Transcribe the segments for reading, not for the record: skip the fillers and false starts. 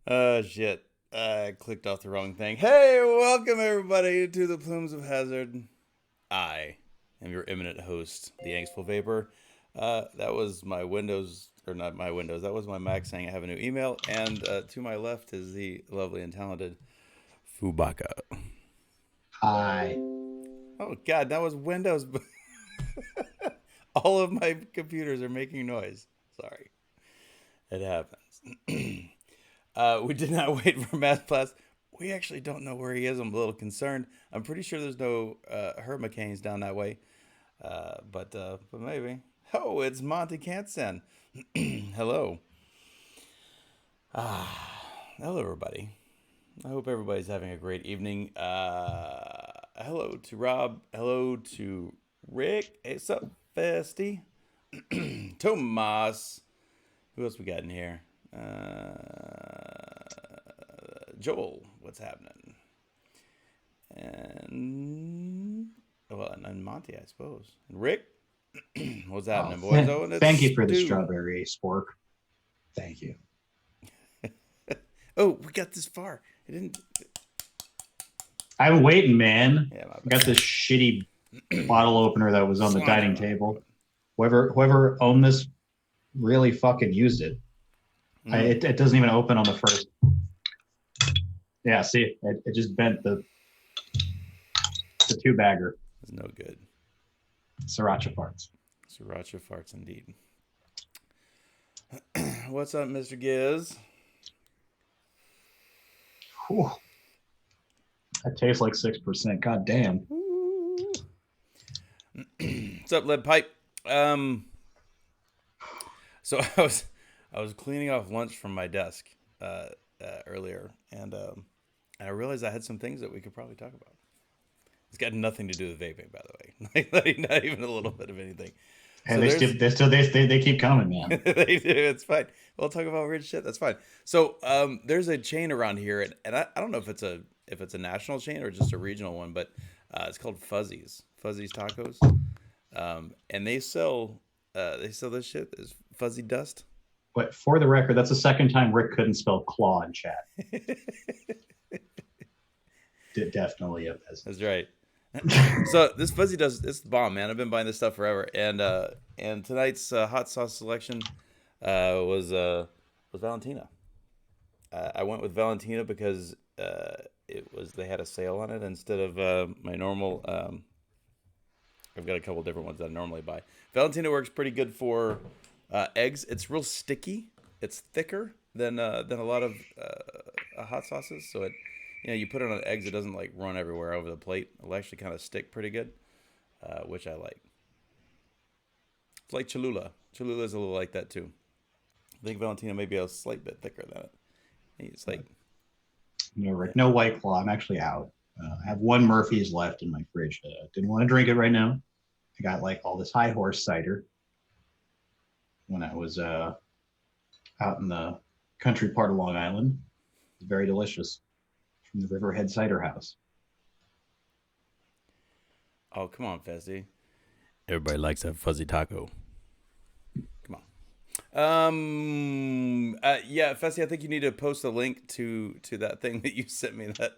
Shit. I clicked off the wrong thing. Hey, welcome everybody to the Plumes of Hazard. I am your eminent host, the Angstful Vapor. That was my Windows, or not my Windows, that was my Mac saying I have a new email. And to my left is the lovely and talented Fubaka. Hi. Oh, God, that was Windows. All of my computers are making noise. Sorry. It happens. We did not wait for Matt Plus. We actually don't know where he is. I'm a little concerned. I'm pretty sure there's no hurricanes down that way, but maybe. Oh, it's Monty Canson. Hello. Hello, everybody. I hope everybody's having a great evening. Hello to Rob. Hello to Rick. Hey, what's up, Festy? Tomas. Who else we got in here? Joel, what's happening? And and Monty, I suppose. And Rick, what's Oh, happening, boys? Oh, and thank it's you for the Stu. strawberry spork. Thank you. Oh, we got this far. It didn't. I'm waiting, man. Yeah, my I got this bad. shitty bottle opener that was on the Slide it dining on there, table. bud. Whoever owned this really fucking used it. Mm, It doesn't even open on the first. Yeah, see, it just bent the two bagger. it's no good. Sriracha parts. Sriracha farts indeed. What's up, Mr. Giz? Whew, that tastes like 6%. God damn. Woo. What's up, lead pipe? Um, so I was cleaning off lunch from my desk earlier, and I realized I had some things that we could probably talk about. It's got nothing to do with vaping, by the way. Not even a little bit of anything. Hey, So there's they keep coming, man. they do. It's fine. We'll talk about weird shit. That's fine. So there's a chain around here, and I don't know if it's a national chain or just a regional one, but it's called Fuzzies Tacos, and they sell this shit as fuzzy dust. But for the record, that's the second time Rick couldn't spell claw in chat. Definitely a That's peasant. right. So this fuzzy dust, it's the bomb, man. I've been buying this stuff forever, and tonight's hot sauce selection was Valentina. I went with Valentina because they had a sale on it instead of my normal. I've got a couple different ones that I normally buy. Valentina works pretty good for eggs. It's real sticky. It's thicker than a lot of hot sauces. So you put it on eggs, it doesn't like run everywhere over the plate. It'll actually kind of stick pretty good, which I like. It's like Cholula. Cholula is a little like that too. I think Valentina may be a slight bit thicker than it. It's like, No, yeah. Rick, no White Claw. I'm actually out. I have one Murphy's left in my fridge. Didn't want to drink it right now. I got like all this high horse cider when I was out in the country part of Long Island. It's very delicious from the Riverhead Cider House. Oh, come on, Fezzy. Everybody likes that fuzzy taco. Come on. Yeah, Fessy, I think you need to post a link to that thing that you sent me that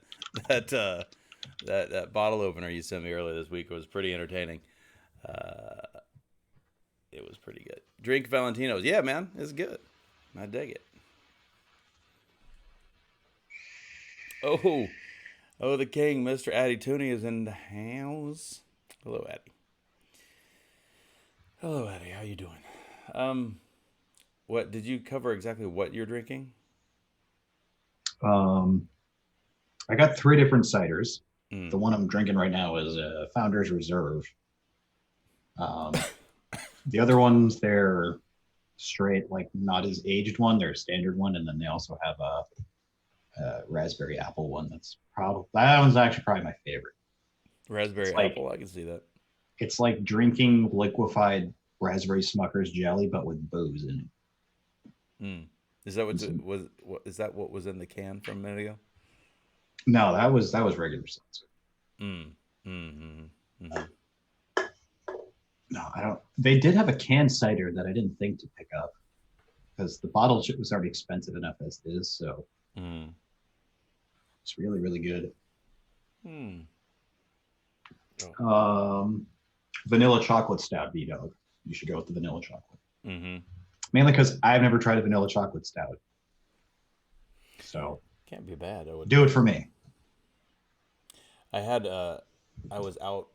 that bottle opener you sent me earlier this week. It was pretty entertaining. Uh, it was pretty good. Drink Valentinos. Yeah, man, it's good. I dig it. Oh, oh, the king, Mr. Addy Tooney is in the house. Hello, Addy. Hello, Addy. How you doing? Um, what did you cover exactly what you're drinking? Um, I got three different ciders. Mm. The one I'm drinking right now is Founder's Reserve. Um, the other ones, they're straight, like not as aged one. They're a standard one, and then they also have a raspberry apple one. That one's actually probably my favorite. It's Raspberry like apple. I can see that. it's like drinking liquefied raspberry Smucker's jelly, but with booze in it. Mm. Is that what Some- was? What is that? What was in the can from a minute ago? no, that was regular seltzer. Mm. Mm-hmm. Mm-hmm. No, I don't. They did have a canned cider that I didn't think to pick up because the bottle was already expensive enough as it is. So Mm. It's really, really good. Hmm. Oh. Um, Vanilla chocolate stout, B-Dog. You should go with the vanilla chocolate. Mm-hmm. Mainly because I've never tried a vanilla chocolate stout. So Can't be bad, I wouldn't do it think. for me. I had I was out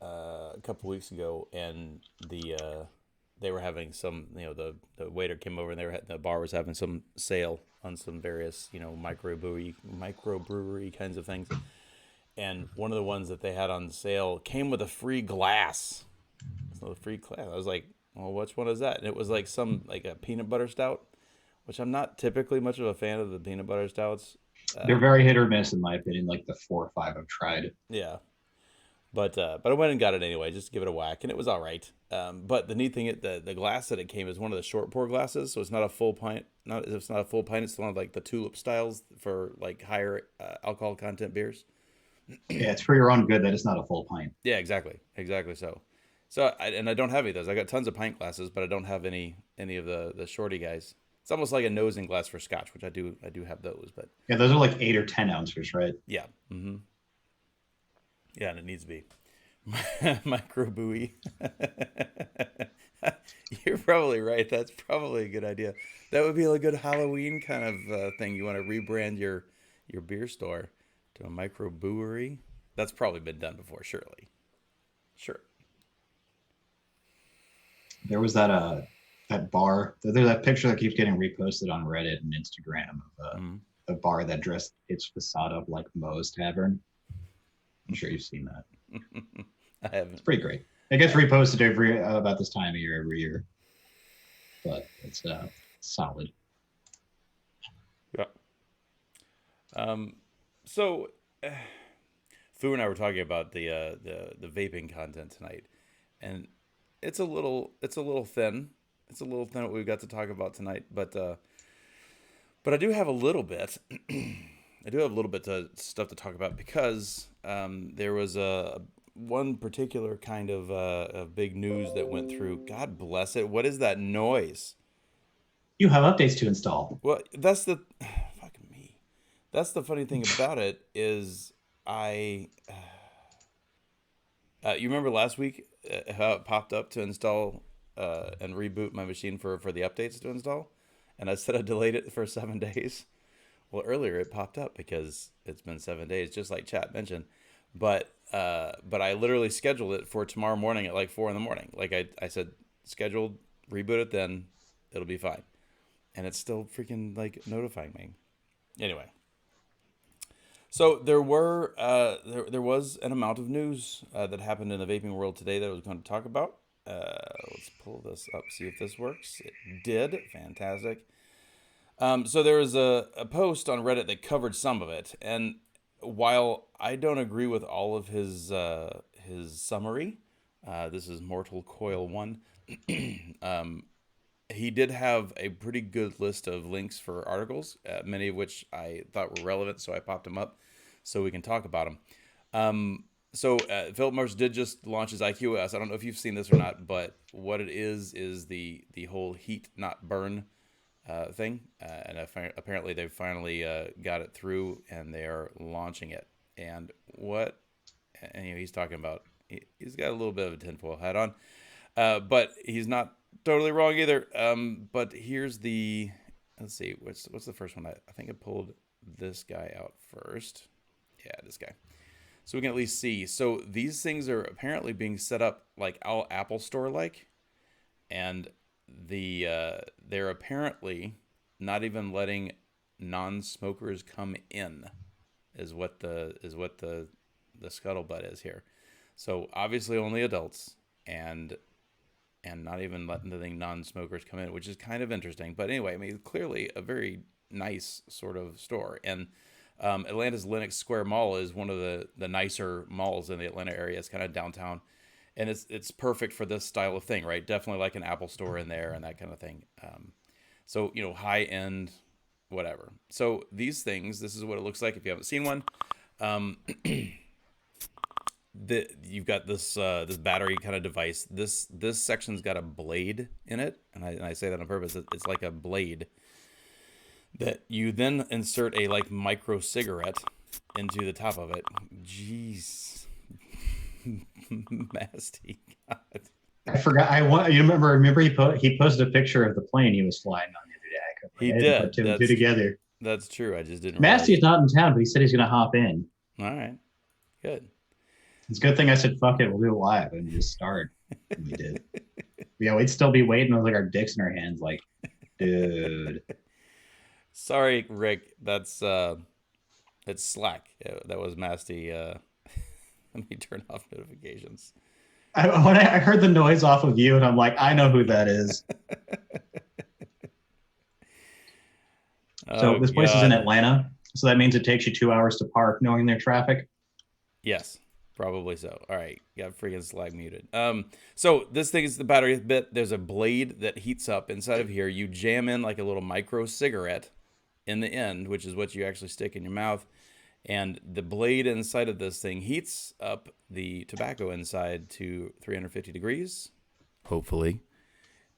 a couple weeks ago, and they were having some, the waiter came over, and the bar was having some sale on some various, microbrewery kinds of things. And one of the ones that they had on sale came with a free glass. So the free glass. I was like, well, which one is that? And it was like like a peanut butter stout, which I'm not typically much of a fan of the peanut butter stouts. They're Um, very hit or miss in my opinion. Like the 4 or 5 I've tried. yeah, but I went and got it anyway, just to give it a whack, and it was all right. But the neat thing, the glass that it came is one of the short pour glasses, so it's not a full pint. It's not a full pint. It's one of like the tulip styles for like higher alcohol content beers. Yeah, it's for your own good that it's not a full pint. Yeah, exactly. And I don't have any of those. I got tons of pint glasses, but I don't have any of the shorty guys. It's almost like a nosing glass for scotch, which I do have those, but Yeah, those are like 8 or 10 ounces, right? yeah, yeah, and it needs to be micro buoy. You're probably right. That's probably a good idea. That would be a good Halloween kind of thing. You want to rebrand your beer store to a micro brewery. That's probably been done before, surely. Sure. There was that bar. There's that picture that keeps getting reposted on Reddit and Instagram of Mm. a bar that dressed its facade up like Moe's Tavern. I'm sure you've seen that. I It's haven't. pretty great. It gets reposted every about this time of year every year, but it's solid. Yeah. Um. So, Fu and I were talking about the vaping content tonight, and it's a little thin. It's a little thin what we've got to talk about tonight, but I do have a little bit. I do have a little bit of stuff to talk about because there was a one particular kind of big news that went through. God bless it. What is that noise? You have updates to install. Well, that's the fucking me. That's the funny thing about it is I. You remember last week how it popped up to install and reboot my machine for the updates to install, and I said I delayed it for 7 days. Well, earlier it popped up because it's been 7 days, just like chat mentioned. But I literally scheduled it for tomorrow morning at like 4 in the morning. Like I said, scheduled, reboot it, then it'll be fine. And it's still freaking like notifying me. Anyway, so there was an amount of news that happened in the vaping world today that I was going to talk about. Let's pull this up, see if this works. It did. Fantastic. So there was a post on Reddit that covered some of it, and while I don't agree with all of his summary, this is Mortal Coil One. He did have a pretty good list of links for articles, many of which I thought were relevant, so I popped them up so we can talk about them. Philip Morris did just launch his IQOS. I don't know if you've seen this or not, but what it is the whole heat not burn thing, and apparently they finally got it through, and they are launching it. And what, and he's talking about, he's got a little bit of a tinfoil hat on, but he's not totally wrong either. But here's let's see, what's the first one? I think I pulled this guy out first. Yeah, this guy. So we can at least see. So these things are apparently being set up like all Apple Store like, and they're apparently not even letting non-smokers come in, is what the scuttlebutt is here. So obviously only adults, and not even letting non-smokers come in, which is kind of interesting. But anyway, I mean, clearly a very nice sort of store. And Atlanta's Lenox Square Mall is one of the nicer malls in the Atlanta area. It's kind of downtown, and it's perfect for this style of thing, right? Definitely like an Apple store in there and that kind of thing. So high end, whatever. So these things, this is what it looks like if you haven't seen one. Um, you've got this battery kind of device. This section's got a blade in it, and I say that on purpose. It's like a blade that you then insert a like micro cigarette into the top of it. Jeez. Nasty. God. I forgot. I want you remember he posted a picture of the plane he was flying on the other day. He I didn't put did. two and two together. That's true. I just didn't realize. Masty's not in town, but he said he's going to hop in. All right. Good. It's a good thing I said, fuck it, we'll do it live and just start. And we did. Yeah, we'd still be waiting with like our dicks in our hands, like, dude. Sorry, Rick. That's it's Slack. Yeah, that was Masty. Let me turn off notifications. When I heard the noise off of you, and I'm like, I know who that is. So this place is in Atlanta, so that means it takes you 2 hours to park, knowing their traffic. Yes, probably so. All right, got freaking Slack muted. So this thing is the battery bit. There's a blade that heats up inside of here. You jam in like a little micro cigarette in the end, which is what you actually stick in your mouth. And the blade inside of this thing heats up the tobacco inside to 350 degrees, hopefully,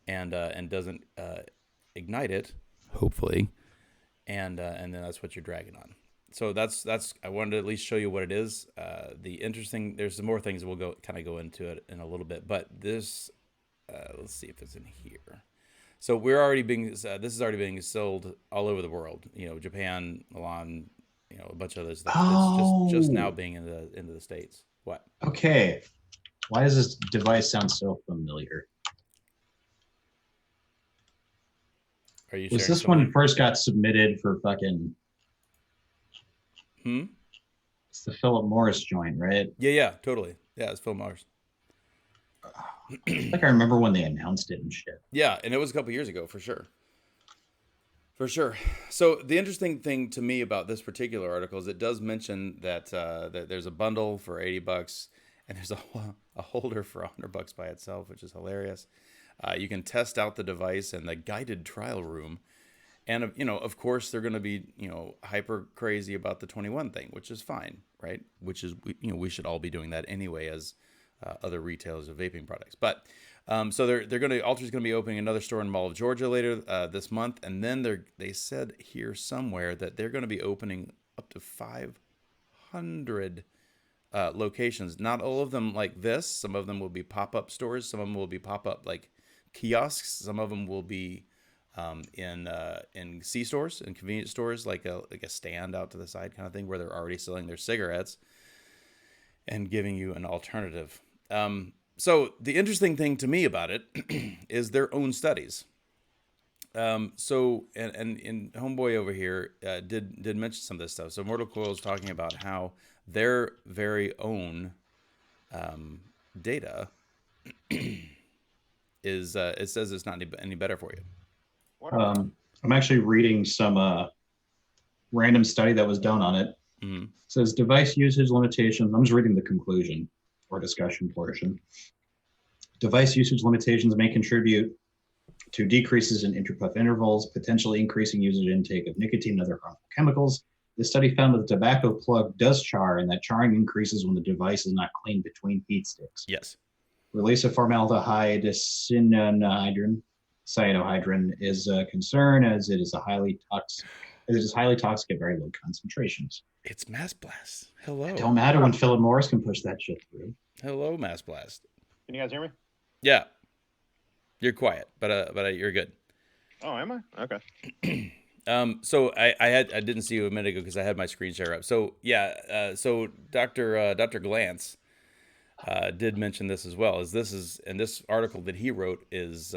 and doesn't ignite it, hopefully, and then that's what you're dragging on. So that's I wanted to at least show you what it is. There's some more things we'll go into it in a little bit, but this let's see if it's in here. So this is already being sold all over the world. Japan, Milan. A bunch of other stuff. It's just now being into the States. What? Okay. Why does this device sound so familiar? Are you? Was this one first got submitted for fucking? It's the Philip Morris joint, right? Yeah, totally. Yeah, it's Philip Morris. I remember when they announced it and shit. Yeah, and it was a couple years ago for sure. For sure. So the interesting thing to me about this particular article is it does mention that that there's a bundle for $80 and there's a holder for $100 by itself, which is hilarious. You can test out the device in the guided trial room, and of course they're going to be hyper crazy about the 21 thing, which is fine, right? Which is we should all be doing that anyway as other retailers of vaping products, but. So Ultra's going to be opening another store in Mall of Georgia later this month, and then they said here somewhere that they're going to be opening up to 500 locations. Not all of them like this. Some of them will be pop-up stores. Some of them will be pop-up like kiosks. Some of them will be in C-stores and convenience stores, like a stand out to the side kind of thing where they're already selling their cigarettes and giving you an alternative. So the interesting thing to me about it is their own studies. And Homeboy over here did mention some of this stuff. So Mortal Coil is talking about how their very own data is it says it's not any better for you. I'm actually reading some random study that was done on it. Mm-hmm. It says device usage limitations. I'm just reading the conclusion or discussion portion. Device usage limitations may contribute to decreases in interpuff intervals, potentially increasing user intake of nicotine and other harmful chemicals. The study found that the tobacco plug does char, and that charring increases when the device is not cleaned between heat sticks. Yes. Release of formaldehyde cyanohydrin is a concern, as it is highly toxic at very low concentrations. It's Mass Blast. Hello. It don't matter when Philip Morris can push that shit through. Hello, Mass Blast. Can you guys hear me? Yeah. You're quiet, but you're good. Oh, am I? Okay. So I didn't see you a minute ago because I had my screen share up. So yeah. So Dr. Glantz did mention this as well. And this article that he wrote is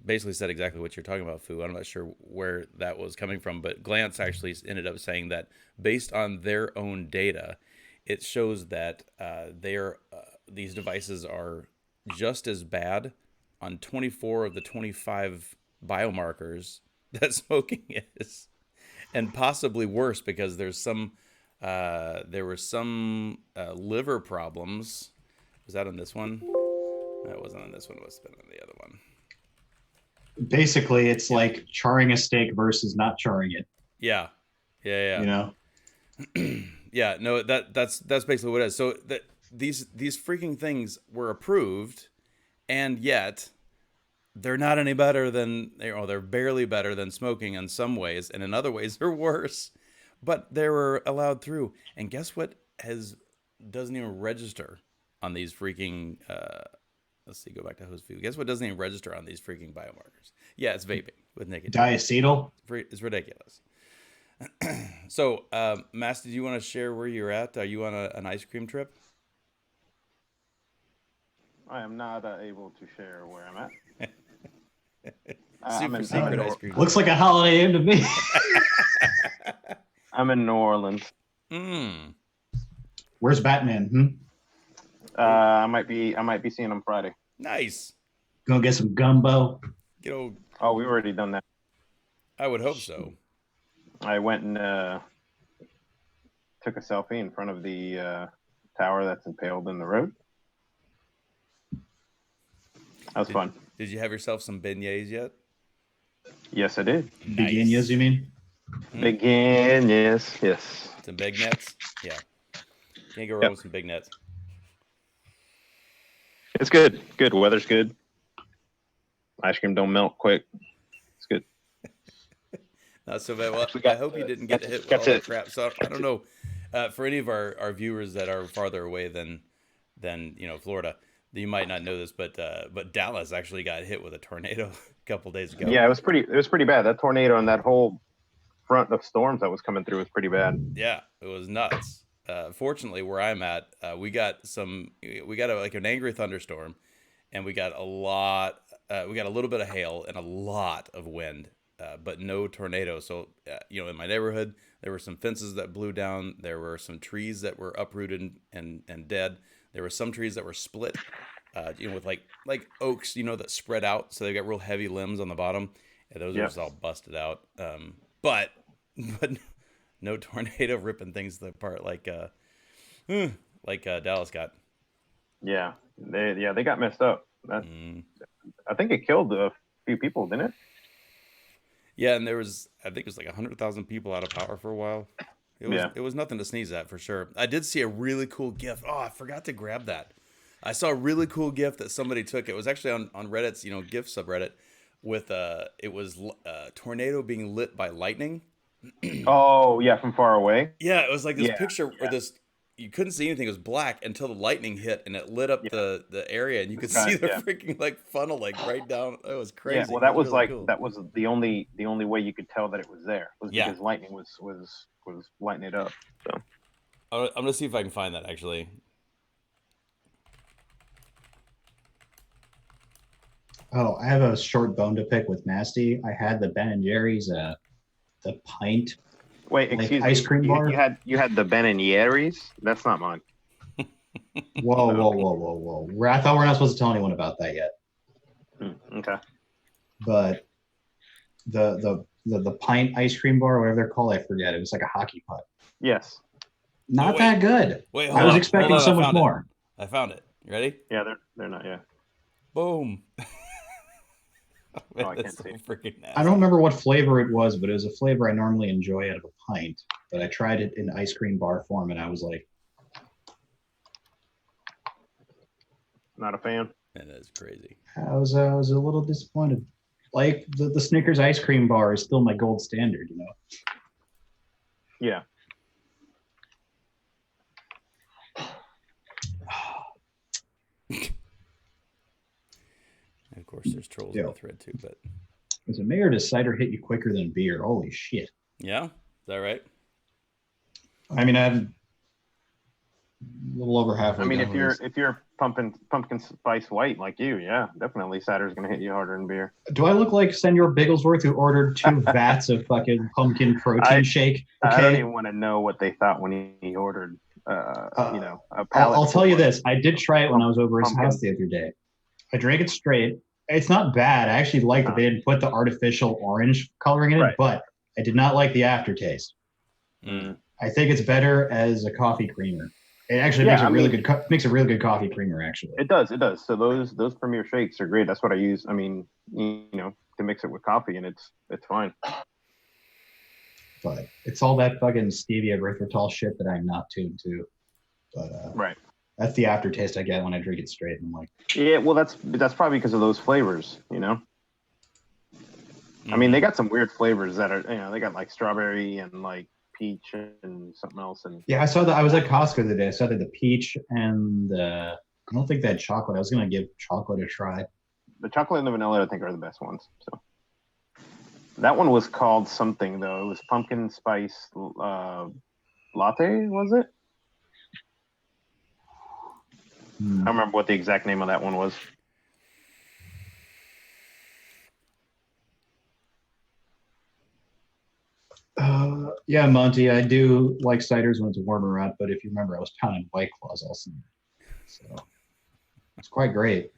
basically said exactly what you're talking about, Fu. I'm not sure where that was coming from, but Glantz actually ended up saying that based on their own data, it shows that these devices are just as bad on 24 of the 25 biomarkers that smoking is, and possibly worse because there were some liver problems. Was that on this one? That wasn't on this one. It must have been on the other one. Basically, it's like charring a steak versus not charring it. Yeah. Yeah. No, that's basically what it is. So these freaking things were approved, and yet they're not any better than, they're barely better than smoking in some ways, and in other ways they're worse. But they were allowed through, and guess what doesn't even register on these freaking. Let's see, go back to host view. Guess what doesn't even register on these freaking biomarkers? Yeah, it's vaping with nicotine. Diacetyl. It's ridiculous. So, Mass, did you want to share where you're at? Are you on an ice cream trip? I am not able to share where I'm at. Super secret ice cream. Looks like a Holiday Inn to me. I'm in New Orleans. Where's Batman? I might be seeing him Friday. Nice. Gonna get some gumbo. Oh, we've already done that. I would hope so. I went and took a selfie in front of the tower that's impaled in the road. That was fun. Did you have yourself some beignets yet? Yes, I did. Nice. Beginners, you mean? Begin, yes. Some big nets? Yeah. Can't go wrong with some big nets. It's good. Good. Weather's good. Ice cream don't melt quick. It's good. Not so bad. Well, I hope you didn't get hit with all that crap. So I don't know. For any of our viewers that are farther away than Florida, you might not know this, but Dallas actually got hit with a tornado a couple days ago. Yeah, it was pretty bad. That tornado and that whole front of storms that was coming through was pretty bad. Yeah, it was nuts. Fortunately, where I'm at, we got an angry thunderstorm, and we got a little bit of hail and a lot of wind, but no tornado. So, in my neighborhood, there were some fences that blew down. There were some trees that were uprooted and dead. There were some trees that were split, with like oaks, that spread out. So they got real heavy limbs on the bottom, and those are just all busted out. But no tornado ripping things apart like Dallas got. Yeah, they got messed up. I think it killed a few people, didn't it? Yeah, and I think it was like 100,000 people out of power for a while. It was nothing to sneeze at for sure. I did see a really cool GIF. Oh, I forgot to grab that. I saw a really cool GIF that somebody took. It was actually on Reddit's GIF subreddit with it was a tornado being lit by lightning. Oh yeah, from far away. Yeah, it was like this picture where you couldn't see anything. It was black until the lightning hit and it lit up the area, and you could see the freaking funnel right down. It was crazy. Yeah, well, that was really cool. That was the only way you could tell that it was there was because lightning was lighting it up. So I'm gonna see if I can find that actually. Oh, I have a short bone to pick with Nasty. I had the Ben and Jerry's the pint. Wait, excuse me. Ice cream bar. You had the Ben and Jerry's. That's not mine. Whoa! I thought we're not supposed to tell anyone about that yet. Okay. But the pint ice cream bar, whatever they're called, I forget. It was like a hockey puck. Yes. Not that good. Wait, I was expecting so much more. I found it. You ready? Yeah, they're not. Yeah. Boom. I can't see. Freaking nasty. I don't remember what flavor it was, but it was a flavor I normally enjoy out of a pint. But I tried it in ice cream bar form, and I was like, not a fan. That is crazy. I was a little disappointed. Like the Snickers ice cream bar is still my gold standard, Yeah. Of course, there's trolls in the thread too, but as a mayor, does cider hit you quicker than beer? Holy shit! Yeah, is that right? I mean, I had a little over halfway. I mean, if you're pumpkin spice white like you, yeah, definitely cider's gonna hit you harder than beer. Do I look like Senor Bigglesworth who ordered 2 vats of fucking pumpkin protein shake? Okay? I don't even want to know what they thought when he ordered. A pallet. I'll tell you this: I did try it when I was over his house the other day. I drank it straight. It's not bad. I actually like that they didn't put the artificial orange coloring in it, but I did not like the aftertaste. I think it's better as a coffee creamer. It actually makes a really good coffee creamer. Actually, it does. So those Premier shakes are great. That's what I use. I mean, to mix it with coffee, and it's fine. But it's all that fucking stevia erythritol shit that I'm not tuned to. But right. That's the aftertaste I get when I drink it straight. And I'm like, Yeah, well, that's probably because of those flavors, you know. I mean, they got some weird flavors that are, you know, they got like strawberry and like peach and something else. And yeah, I saw that. I was at Costco today. I saw that the peach and I don't think they had chocolate. I was gonna give chocolate a try. the chocolate and the vanilla, I think, are the best ones. So that one was called something though. It was pumpkin spice latte, was it? I don't remember what the exact name of that one was. Yeah, Monty, I do like ciders when it's warmer up, but if you remember, I was pounding White Claws all summer, so it's quite great.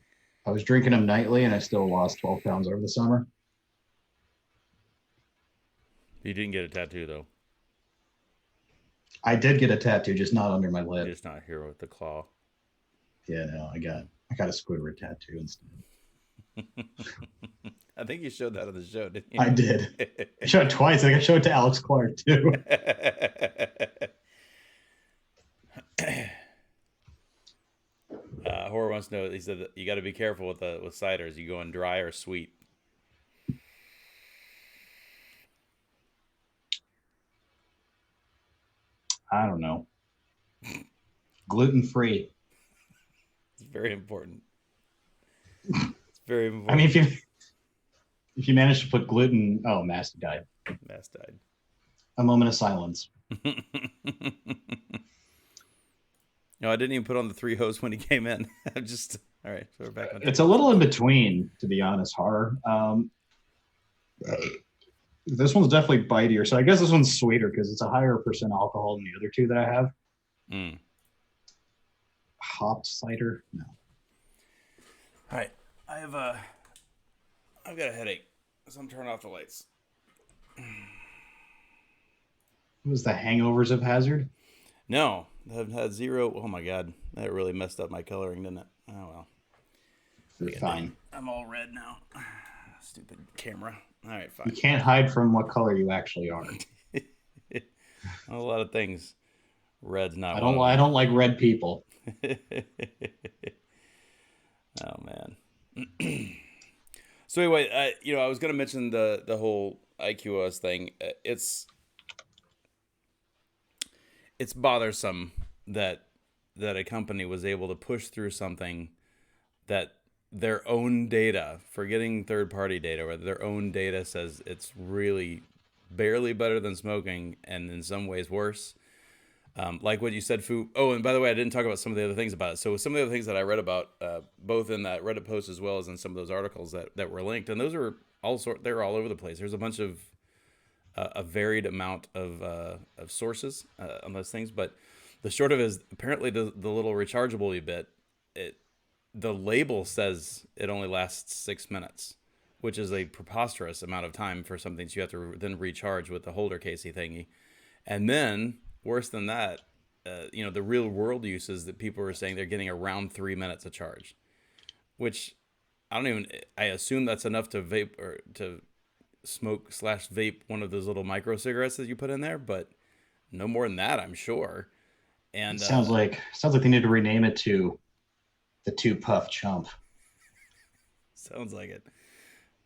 I was drinking them nightly, and I still lost 12 pounds over the summer. You didn't get a tattoo though. I did get a tattoo, just not under my lip. Just not here with the claw. Yeah, no, I got a Squidward tattoo instead. I think you showed that on the show, didn't you? I did. I showed it twice. I showed it to Alex Clark too. Horror wants to know. He said that you got to be careful with ciders. You going dry or sweet? I don't know. Gluten free. It's very important. It's very important. I mean, if you manage to put gluten, oh, Masty died. Mass died. A moment of silence. No, I didn't even put on the 3 hosts when he came in. I'm just all right. So we're back on. It's a little in between, to be honest. Horror. This one's definitely bitier, so I guess this one's sweeter because it's a higher percent alcohol than the other two that I have. Hopped cider? No. All right, I've got a headache, so I'm turning off the lights. What was the Hangovers of Hazard? No, I've had 0. Oh my god, that really messed up my coloring, didn't it? Oh well. You're fine. I'm all red now. Stupid camera. All right, fine. You can't hide from what color you actually are. A lot of things. Red's not. I don't like red people. Oh man. So anyway, I was going to mention the whole IQOS thing. It's bothersome that a company was able to push through something that their own data, forgetting third-party data, where their own data says it's really barely better than smoking and in some ways worse. Like what you said, Fu. Oh, and by the way, I didn't talk about some of the other things about it. So some of the other things that I read about, both in that Reddit post as well as in some of those articles that were linked, and those are they're all over the place. There's a bunch of a varied amount of sources on those things, but the short of it is apparently the little rechargeable bit, the label says it only lasts 6 minutes, which is a preposterous amount of time for something that you have to then recharge with the holder casey thingy, and then. Worse than that, the real world uses that people are saying they're getting around 3 minutes of charge, which I assume that's enough to vape or to smoke / vape one of those little micro cigarettes that you put in there, but no more than that, I'm sure. And it sounds like they need to rename it to the 2-puff chump. Sounds like it.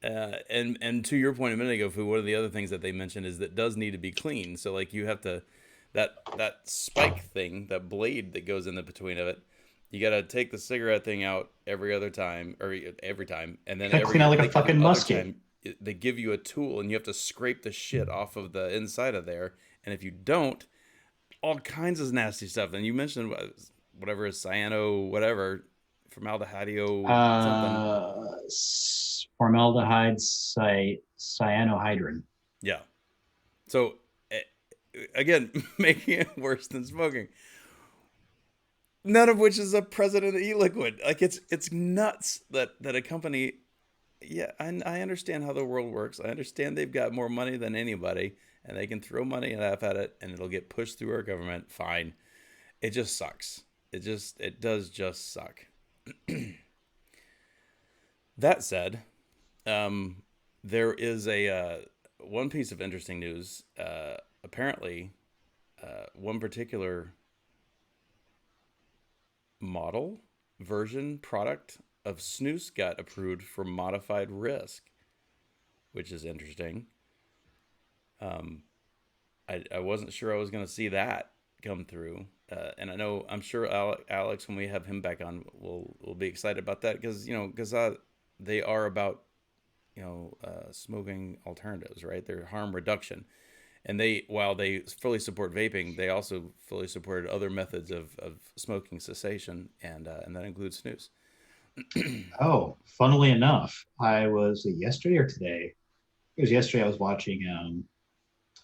And to your point a minute ago, Fu, one of the other things that they mentioned is that does need to be clean. So like you have to. That spike thing, that blade that goes in the between of it, you got to take the cigarette thing out every time, and then clean out like a fucking musket. They give you a tool, and you have to scrape the shit off of the inside of there. And if you don't, all kinds of nasty stuff. And you mentioned whatever is cyano, whatever, formaldehydio, something. Formaldehyde cyanohydrin. Yeah. So. Again, making it worse than smoking. None of which is a president e-liquid. Like it's nuts that a company. Yeah, I understand how the world works. I understand they've got more money than anybody, and they can throw money enough at it, and it'll get pushed through our government. Fine. It just sucks. It does just suck. That said, there is a one piece of interesting news. Apparently, one particular model version product of snus got approved for modified risk, which is interesting. I wasn't sure I was going to see that come through. And I'm sure Alex, when we have him back on, will be excited about that because they are about smoking alternatives, right? They're harm reduction, and while they fully support vaping, they also fully supported other methods of smoking cessation, and that includes snus. Oh, funnily enough, I was yesterday or today. It was yesterday. I was watching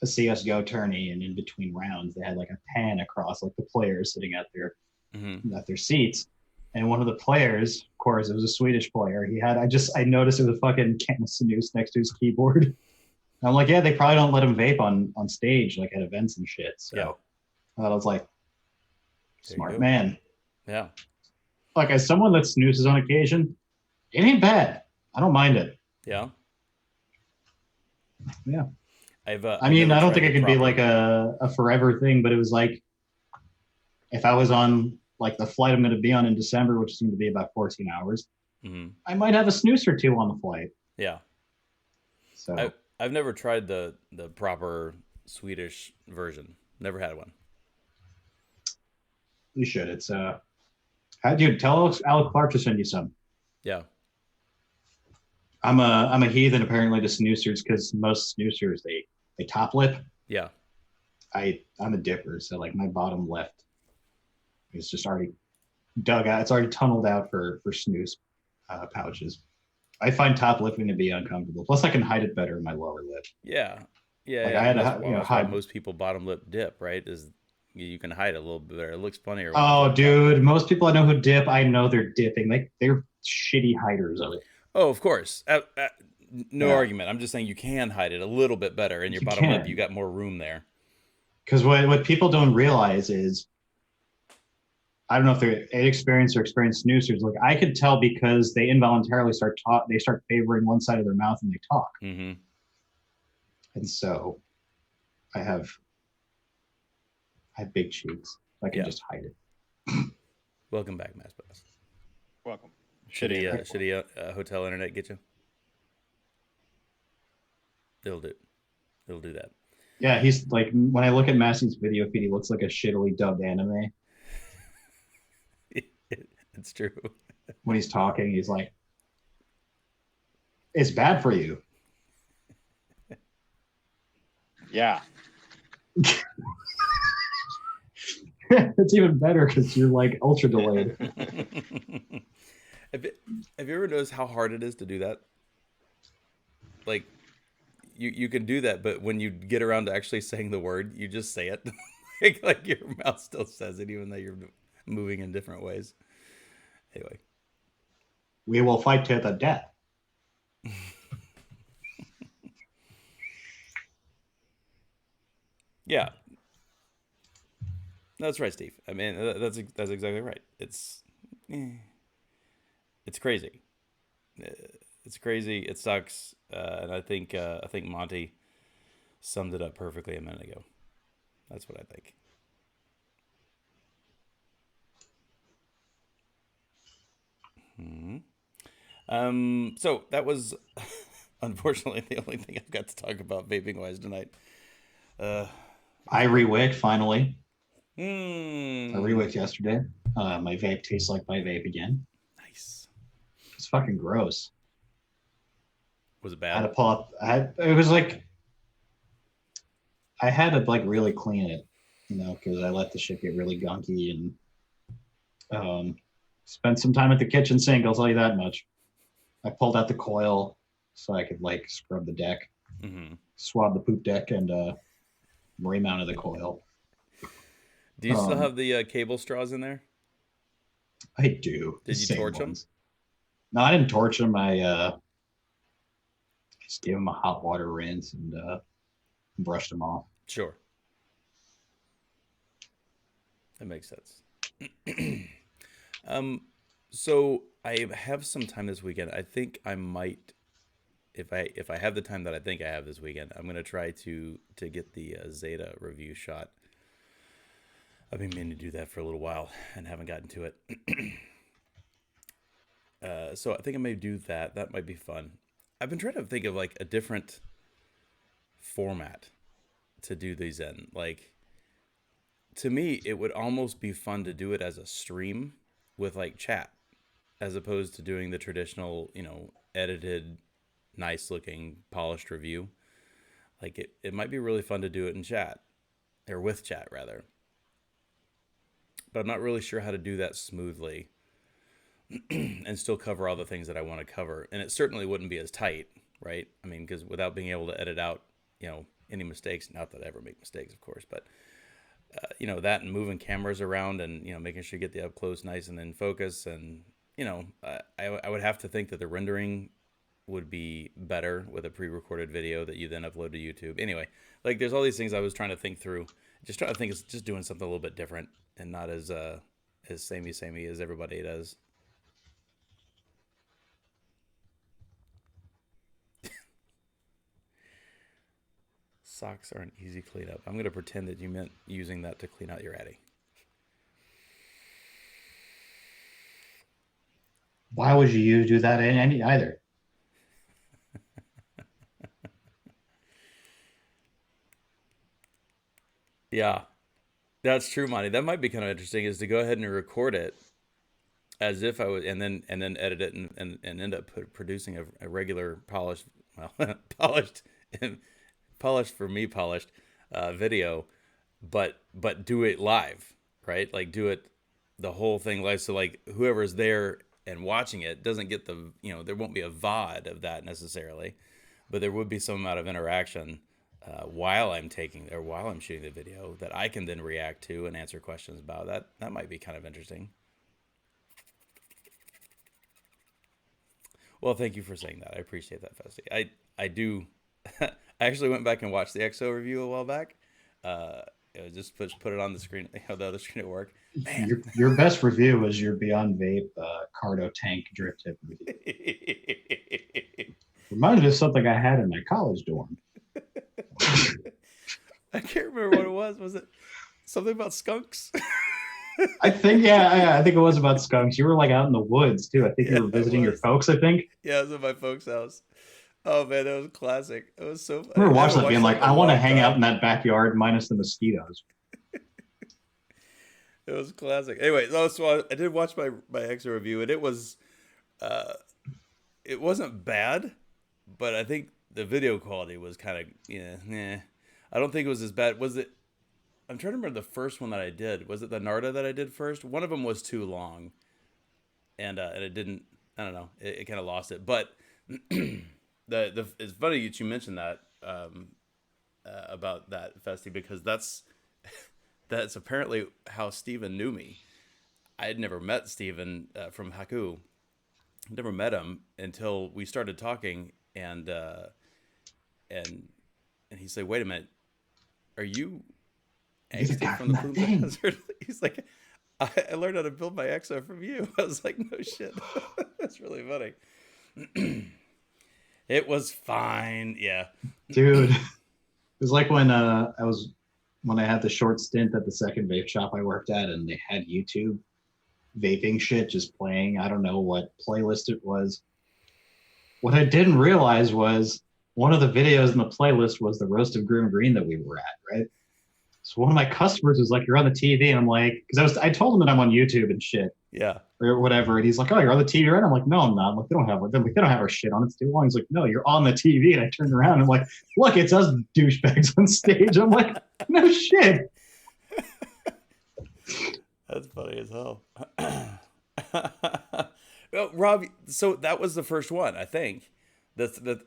a CS:GO tourney, and in between rounds, they had like a pan across like the players sitting at their seats. And one of the players, of course, it was a Swedish player. I noticed there was a fucking can of snus next to his keyboard. And I'm like, yeah, they probably don't let him vape on stage, like at events and shit. So Yeah. I was like, smart man. Yeah. Like, as someone that snoozes on occasion, it ain't bad. I don't mind it. Yeah. Yeah. I don't think it could be like a forever thing, but it was like if I was on like the flight I'm going to be on in December, which seemed to be about 14 hours, I might have a snooze or two on the flight. Yeah. So I've never tried the proper Swedish version. Never had one. You should. It's dude, tell Alec Clark to send you some. Yeah. I'm a heathen apparently to snoozers because most snoozers they top lip. Yeah. I'm a dipper, so like my bottom left is just already dug out. It's already tunneled out for snooze pouches. I find top lipping to be uncomfortable. Plus, I can hide it better in my lower lip. Yeah. Yeah. Like yeah. I had that's why most people bottom lip dip, right? Is you can hide it a little bit better. It looks funnier. Oh, dude, most people I know who dip, I know they're dipping. They're shitty hiders of it. Oh, of course. No argument. I'm just saying you can hide it a little bit better in your bottom lip. You got more room there. Because what people don't realize is, I don't know if they're inexperienced or experienced snoozers. Like I could tell because they involuntarily start favoring one side of their mouth when they talk. Mm-hmm. And so I have big cheeks. I can just hide it. Welcome back, Mass Boss. Welcome. Shitty hotel internet get you? It'll do that. Yeah, he's like, when I look at Massey's video feed, he looks like a shittily dubbed anime. It's true. When he's talking, he's like, it's bad for you. Yeah. It's even better because you're like ultra delayed. Have you ever noticed how hard it is to do that? Like, you can do that, but when you get around to actually saying the word, you just say it. like your mouth still says it, even though you're moving in different ways. Anyway. We will fight to the death. Yeah. That's right, Steve. I mean, that's exactly right. It's crazy. It's crazy. It sucks. And I think Monty summed it up perfectly a minute ago. That's what I think. So that was unfortunately the only thing I've got to talk about vaping wise tonight. I rewicked finally. I Hmm. rewicked yesterday. My vape tastes like my vape again. Nice. It's fucking gross. Was it I had bad? to pull up. It was like I had to like really clean it, because I let the shit get really gunky and spent some time at the kitchen sink. I'll tell you that much. I pulled out the coil so I could like scrub the deck, swab the poop deck, and remounted the coil. Do you still have the cable straws in there? I do. Did you torch them? No, I didn't torch them. I just gave them a hot water rinse and brushed them off. Sure. That makes sense. So I have some time this weekend. I think I might, if I have the time that I think I have this weekend, I'm gonna try to get the Zeta review shot. I've been meaning to do that for a little while and haven't gotten to it. So I think I may do that. That might be fun. I've been trying to think of like a different format to do these in. Like, to me, it would almost be fun to do it as a stream with like chat, as opposed to doing the traditional, edited, nice looking, polished review. Like it might be really fun to do it in chat, or with chat rather. But I'm not really sure how to do that smoothly and still cover all the things that I want to cover. And it certainly wouldn't be as tight, right? I mean, because without being able to edit out, any mistakes, not that I ever make mistakes, of course, but that and moving cameras around and, making sure you get the up close nice and in focus. And, I would have to think that the rendering would be better with a pre-recorded video that you then upload to YouTube. Anyway, like there's all these things I was trying to think through, just trying to think of just doing something a little bit different and not as samey as everybody does. Socks are an easy cleanup. I'm going to pretend that you meant using that to clean out your Addy. Why would you do that in any either? Yeah, that's true, Monty. That might be kind of interesting, is to go ahead and record it as if I was, and then edit it and end up producing a regular polished, well, polished and polished for me, polished video, but do it live, right? Like do it the whole thing live, so like whoever's there and watching it doesn't get the, there won't be a VOD of that necessarily, but there would be some amount of interaction while I'm shooting the video that I can then react to and answer questions about. That might be kind of interesting. Well, thank you for saying that. I appreciate that, Festy. I do. I actually went back and watched the EXO review a while back. Just put it on the screen, the other screen at work. Man. Your best review was your Beyond Vape Cardo Tank Drift Tip review. Reminded me of something I had in my college dorm. I can't remember what it was. Was it something about skunks? I think, I think it was about skunks. You were like out in the woods too. I think you were visiting your folks, I think. Yeah, it was at my folks' house. Oh man, that was classic. It was so funny. I remember watching that being like, I want to hang out in that backyard minus the mosquitoes. It was classic. Anyway, so I did watch my EXO review, and it wasn't bad, but I think the video quality was kind of, I don't think it was as bad. Was it? I'm trying to remember the first one that I did. Was it the Narda that I did first? One of them was too long, and it didn't. I don't know. It kind of lost it. But it's funny that you mentioned that about that, Festy, because that's apparently how Steven knew me. I had never met Steven from Haku. Never met him until we started talking, and he said, "Wait a minute, are you Angsty from the Plumes of Hazard?" He's like, I learned how to build my EXO from you. I was like, no shit. That's really funny. It was fine. Yeah. Dude, it was like when I had the short stint at the second vape shop I worked at, and they had YouTube vaping shit just playing. I don't know what playlist it was. What I didn't realize was one of the videos in the playlist was the Roast of Grim Green that we were at, right? So one of my customers was like, "You're on the TV," and I'm like, because I told him that I'm on YouTube and shit, yeah, or whatever, and he's like, "Oh, you're on the TV, right?" I'm like, "No, I'm not." I'm like, they don't have our shit on. It's too long. He's like, "No, you're on the TV," and I turned around and I'm like, "Look, it's us douchebags on stage." I'm like, "No shit." That's funny as hell. Well, Rob, so that was the first one, I think.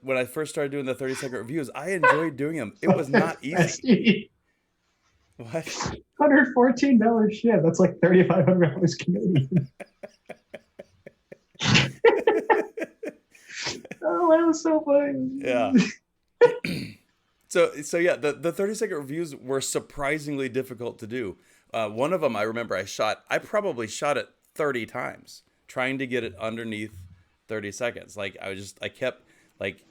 When I first started doing the 30-second reviews, I enjoyed doing them. It was not easy. What? $114 shit. That's like $3,500 Canadian. Oh, that was so funny. Yeah. So yeah, the 30-second reviews were surprisingly difficult to do. One of them I remember I probably shot it 30 times trying to get it underneath 30 seconds. Like I kept like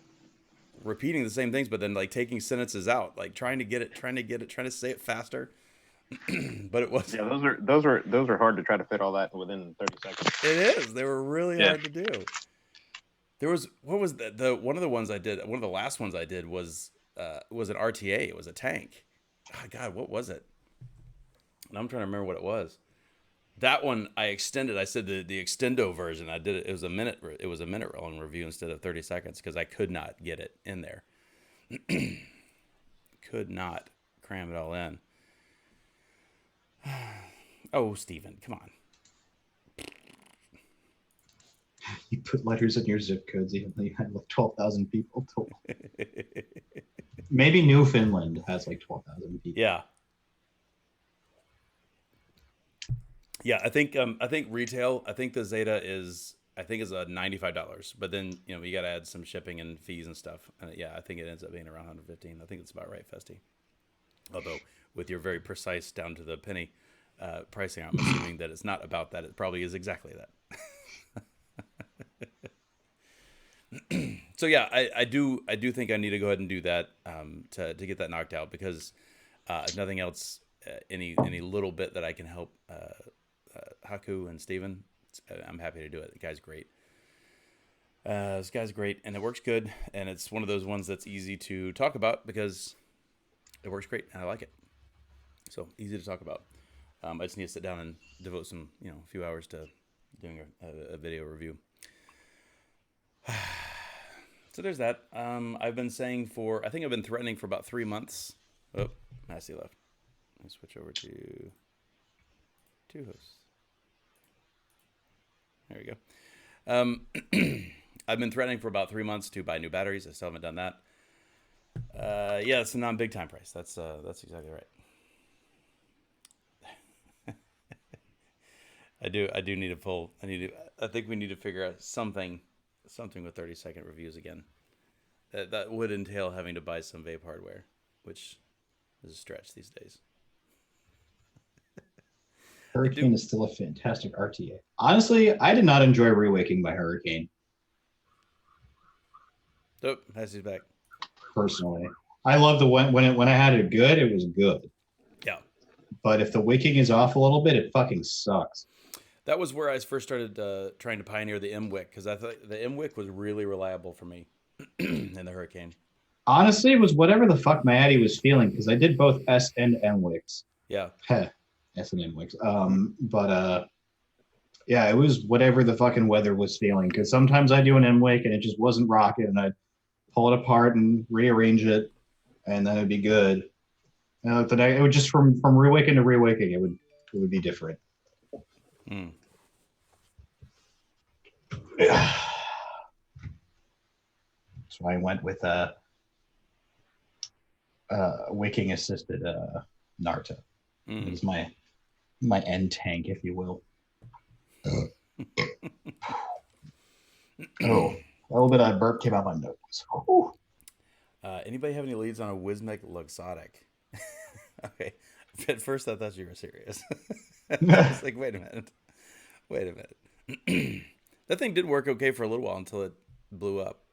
repeating the same things, but then like taking sentences out, like trying to say it faster. But it was. Yeah, those are hard to try to fit all that within 30 seconds. It is. They were really Yeah. hard to do. There was what was the one of the ones I did. One of the last ones I did was an RTA. It was a tank. Oh, God, what was it? And I'm trying to remember what it was. That one I extended. I said the extendo version. I did it. It was a minute. It was a minute long review instead of 30 seconds because I could not get it in there. Could not cram it all in. Oh, Steven, come on. You put letters in your zip codes, even though you had like 12,000 people total. Maybe Newfoundland has like 12,000 people. Yeah. Yeah, I think retail. I think the Zeta is a $95, but then you got to add some shipping and fees and stuff. Yeah, I think it ends up being around 115. I think it's about right, Festy. Although with your very precise down to the penny pricing, I'm assuming that it's not about that. It probably is exactly that. So yeah, I do think I need to go ahead and do that to get that knocked out because if nothing else, any little bit that I can help Haku and Steven, I'm happy to do it. The guy's great. This guy's great, and it works good, and it's one of those ones that's easy to talk about because it works great, and I like it. So easy to talk about. I just need to sit down and devote some, a few hours to doing a video review. So there's that. I've been saying I think I've been threatening for about 3 months. Oh, Massey left. Let me switch over to two hosts. There we go. I've been threatening for about 3 months to buy new batteries. I still haven't done that. Yeah, it's a non-big time price. That's exactly right. I do need a pull. I think we need to figure out something with 30-second reviews again. That would entail having to buy some vape hardware, which is a stretch these days. Hurricane is still a fantastic RTA. Honestly, I did not enjoy Rewaking by Hurricane. Oh, Massey's back. Personally, I love the when I had it good, it was good. Yeah. But if the wicking is off a little bit, it fucking sucks. That was where I first started trying to pioneer the M-Wick because I thought the M-Wick was really reliable for me in the Hurricane. Honestly, it was whatever the fuck my Addy was feeling because I did both S and M wicks. Yeah. S and M wicks. Yeah, it was whatever the fucking weather was feeling because sometimes I do an M wick and it just wasn't rocking and I'd pull it apart and rearrange it and then it'd be good. It would just from rewaking to rewaking, it would be different. Mm. So I went with wicking assisted Narta. Mm. It was my end tank, if you will. Oh, a little bit of burp came out my nose. Anybody have any leads on a Wismec Luxottic? Okay. At first I thought you were serious. I was like, wait a minute. That thing did work okay for a little while until it blew up.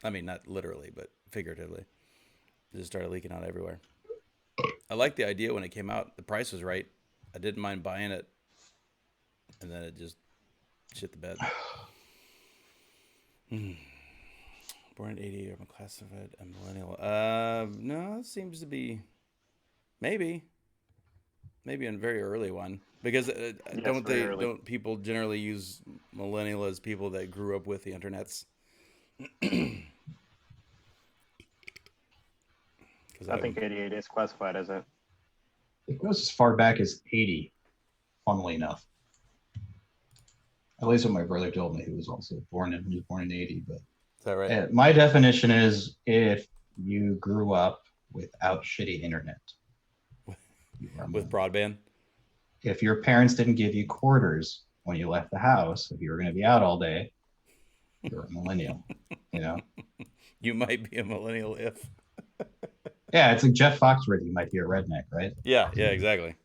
I mean, not literally, but figuratively. It just started leaking out everywhere. I liked the idea when it came out. The price was right. I didn't mind buying it. And then it just shit the bed. Born in 88, I'm classified a millennial. No, it seems to be maybe a very early one because don't people generally use millennial as people that grew up with the internets? I think 88 is classified as it. It goes as far back as 80, funnily enough. At least what my brother told me, he was born in 80. But is that right? My definition is if you grew up without shitty internet. With broadband? If your parents didn't give you quarters when you left the house, if you were going to be out all day, you're a millennial, You might be a millennial if. Yeah, it's like Jeff Foxworthy. You might be a redneck, right? Yeah, exactly.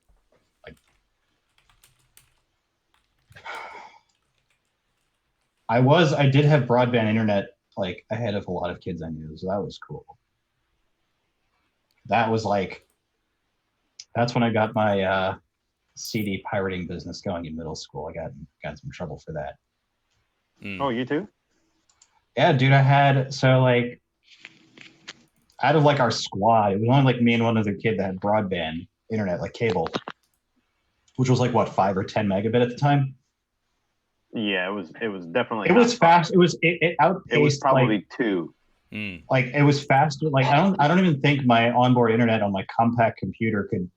I did have broadband internet like ahead of a lot of kids I knew, so that was cool. That was like That's when I got my CD pirating business going in middle school. I got in some trouble for that. Oh, you too? Yeah, dude, like out of like our squad, it was only like me and one other kid that had broadband internet, like cable, which was like what 5 or 10 megabit at the time. Yeah, it was definitely. It was fast. It outpaced. It was probably like, 2. Like it was faster. Like I don't even think my onboard internet on my compact computer could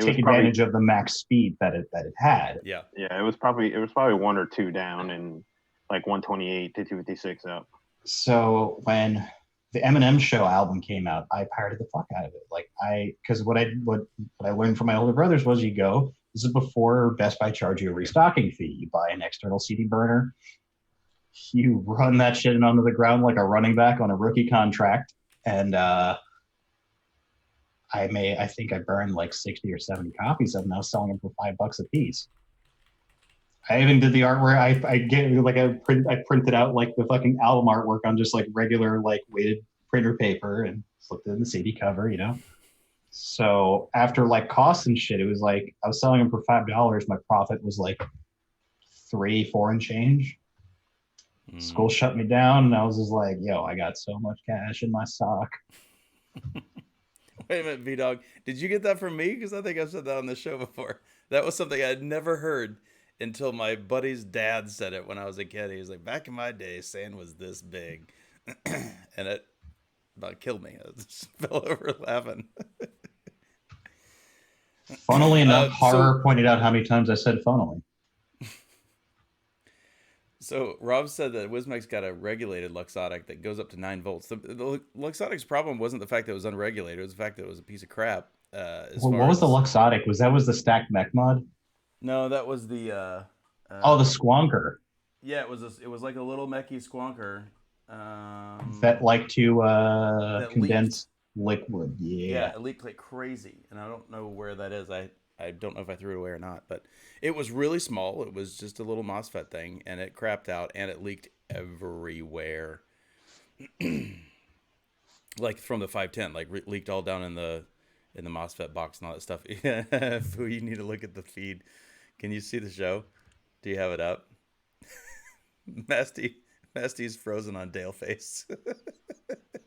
take advantage of the max speed that it had. Yeah, it was probably 1 or 2 down and like 128 to 256 up. So when the Eminem Show album came out, I pirated the fuck out of it. Like because what I learned from my older brothers was you go. This is before Best Buy charged you a restocking fee. You buy an external CD burner, you run that shit onto the ground like a running back on a rookie contract, and I think I burned like 60 or 70 copies of them. I was selling them for $5 a piece. I even did the artwork. I printed out like the fucking album artwork on just like regular like weighted printer paper and slipped it in the CD cover, you know. So after like costs and shit, it was like I was selling them for $5. My profit was like 3, 4 and change. School shut me down, and I was just like, "Yo, I got so much cash in my sock." Wait a minute, V-Dog. Did you get that from me? Because I think I've said that on the show before. That was something I'd never heard until my buddy's dad said it when I was a kid. He was like, back in my day, sand was this big. And it about killed me. I just fell over laughing. Funnily enough, Horror pointed out how many times I said funnily. So Rob said that Wismec's got a regulated Luxottic that goes up to 9 volts. The Luxotic's problem wasn't the fact that it was unregulated; it was the fact that it was a piece of crap. What was the Luxottic? Was the stacked mech mod? No, that was the. The Squonker. Yeah, it was like a little mechy Squonker. That like to condense liquid. Yeah, it leaked like crazy, and I don't know where that is. I don't know if I threw it away or not, but it was really small. It was just a little MOSFET thing, and it crapped out, and it leaked everywhere. Like from the 510, like leaked all down in the MOSFET box and all that stuff. Yeah, Foo, you need to look at the feed. Can you see the show? Do you have it up? Masty's frozen on Dale face.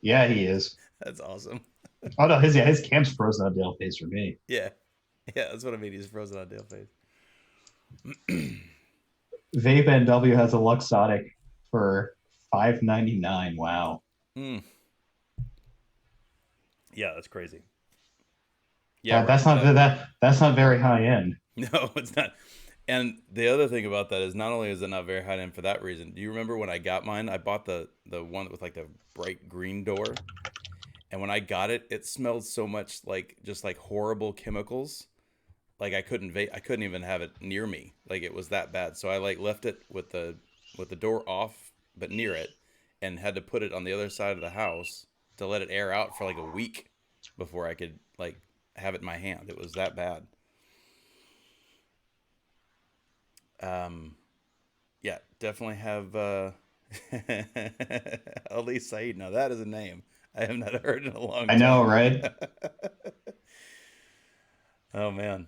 Yeah, he is. That's awesome. Oh no, his cam's frozen on Dale face for me. Yeah, that's what I mean. He's frozen on Dale face. Vape NW has a Luxottic for $5.99. Wow. Yeah, that's crazy. Yeah, that's not very high end. No, it's not. And the other thing about that is not only is it not very high end for that reason. Do you remember when I got mine? I bought the one with like the bright green door, and when I got it, it smelled so much like just like horrible chemicals. Like I couldn't even have it near me. Like it was that bad. So I like left it with the door off but near it, and had to put it on the other side of the house to let it air out for like a week before I could like have it in my hand. It was that bad. Yeah, definitely have Ali Saeed. Now that is a name I have not heard in a long time. I know, right? Oh man.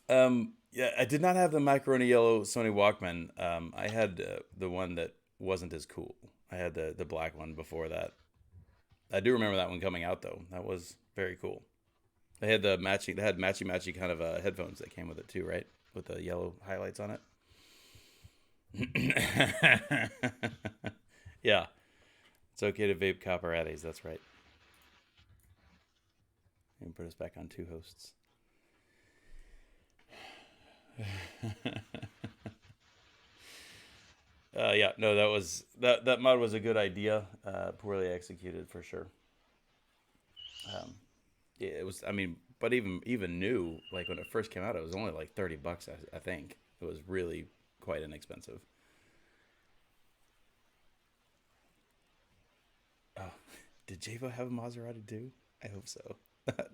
Yeah, I did not have the macaroni yellow Sony Walkman. I had the one that wasn't as cool. I had the black one before that. I do remember that one coming out though. That was very cool. They had matchy kind of headphones that came with it too, right? With the yellow highlights on it. Yeah. It's okay to vape copper addies, that's right. And put us back on 2 hosts. Yeah, no, that mod was a good idea. Poorly executed for sure. Yeah, it was. I mean, but even new, like when it first came out, it was only like $30. I think it was really quite inexpensive. Oh, did Javo have a Maserati too? I hope so.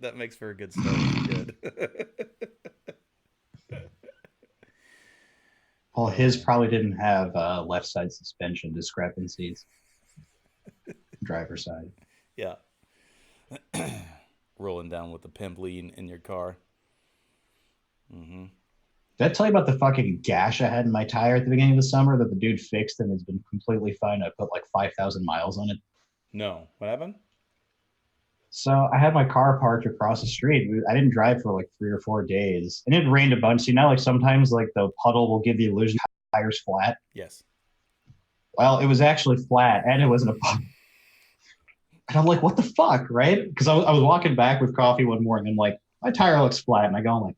That makes for a good story. Good. Well, his probably didn't have left side suspension discrepancies. Driver side. Yeah. rolling down with the pimp lean in your car. Mm-hmm. Did I tell you about the fucking gash I had in my tire at the beginning of the summer that the dude fixed and has been completely fine? I put like 5,000 miles on it. No. What happened? So I had my car parked across the street. I didn't drive for like 3 or 4 days, and it rained a bunch. So you know, like sometimes like the puddle will give the illusion the tire's flat. Yes. Well, it was actually flat, and it wasn't a puddle. And I'm like, what the fuck, right? Because I was walking back with coffee one morning, and like my tire looks flat, and I go, I'm like,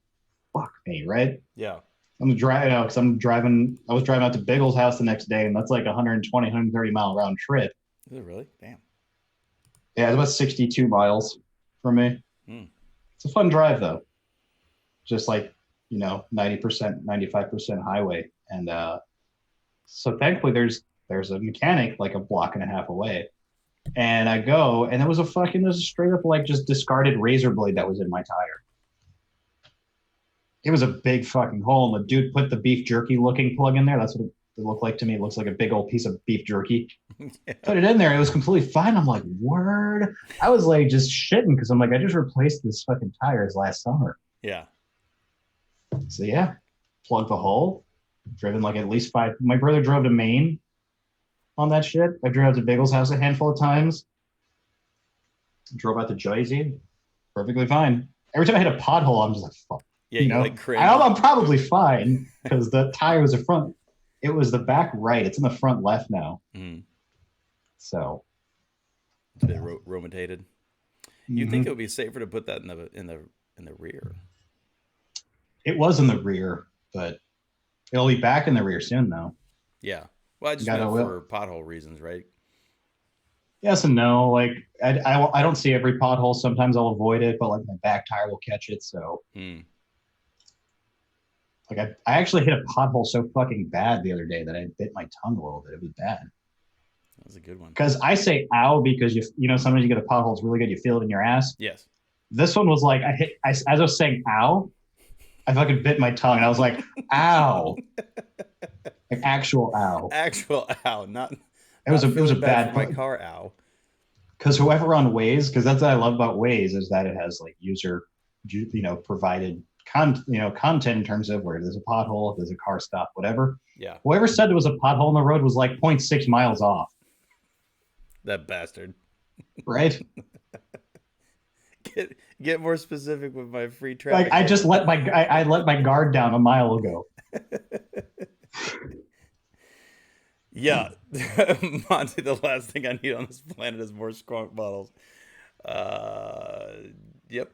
fuck me, right? Yeah. I'm driving out because I'm driving. I was driving out to Biggles' house the next day, and that's like 120, 130 mile round trip. Is it really? Damn. Yeah, it's about 62 miles for me. It's a fun drive though. Just like, 90%, 95% highway. And so thankfully there's a mechanic like a block and a half away. And I go, and there's a straight up like just discarded razor blade that was in my tire. It was a big fucking hole, and the dude put the beef jerky looking plug in there. That's what it looked like to me. It looks like a big old piece of beef jerky. Yeah. Put it in there. It was completely fine. I'm like, word. I was like just shitting because I'm like, I just replaced this fucking tires last summer. Yeah. So yeah, plug the hole. Driven like at least 5. My brother drove to Maine on that shit. I drove to Biggles' house a handful of times. Drove out to Jersey. Perfectly fine. Every time I hit a pothole, I'm just like, fuck. Yeah, like crazy. I'm probably fine because the tire was the front. It was the back right. It's in the front left now. So it's a bit romated. You'd think it would be safer to put that in the rear. It was in the rear, but it'll be back in the rear soon, though. Yeah. Well, I just meant for pothole reasons, right? Yes and no. Like I don't see every pothole. Sometimes I'll avoid it, but like my back tire will catch it. So. Like I actually hit a pothole so fucking bad the other day that I bit my tongue a little bit. It was bad. That was a good one. Because I say ow because sometimes you get a pothole, it's really good. You feel it in your ass. Yes. This one was like as I was saying ow, I fucking bit my tongue and I was like, ow. Like actual ow. Actual ow, not. It was a bad my car ow. Because whoever on Waze, because that's what I love about Waze is that it has like user, provided content in terms of where there's a pothole, if there's a car stop, whatever. Yeah. Whoever said there was a pothole in the road was like 0.6 miles off. That bastard. Right? Get more specific with my free traffic. Like I just let my guard down a mile ago. Yeah. Monty, the last thing I need on this planet is more skunk bottles. Yep.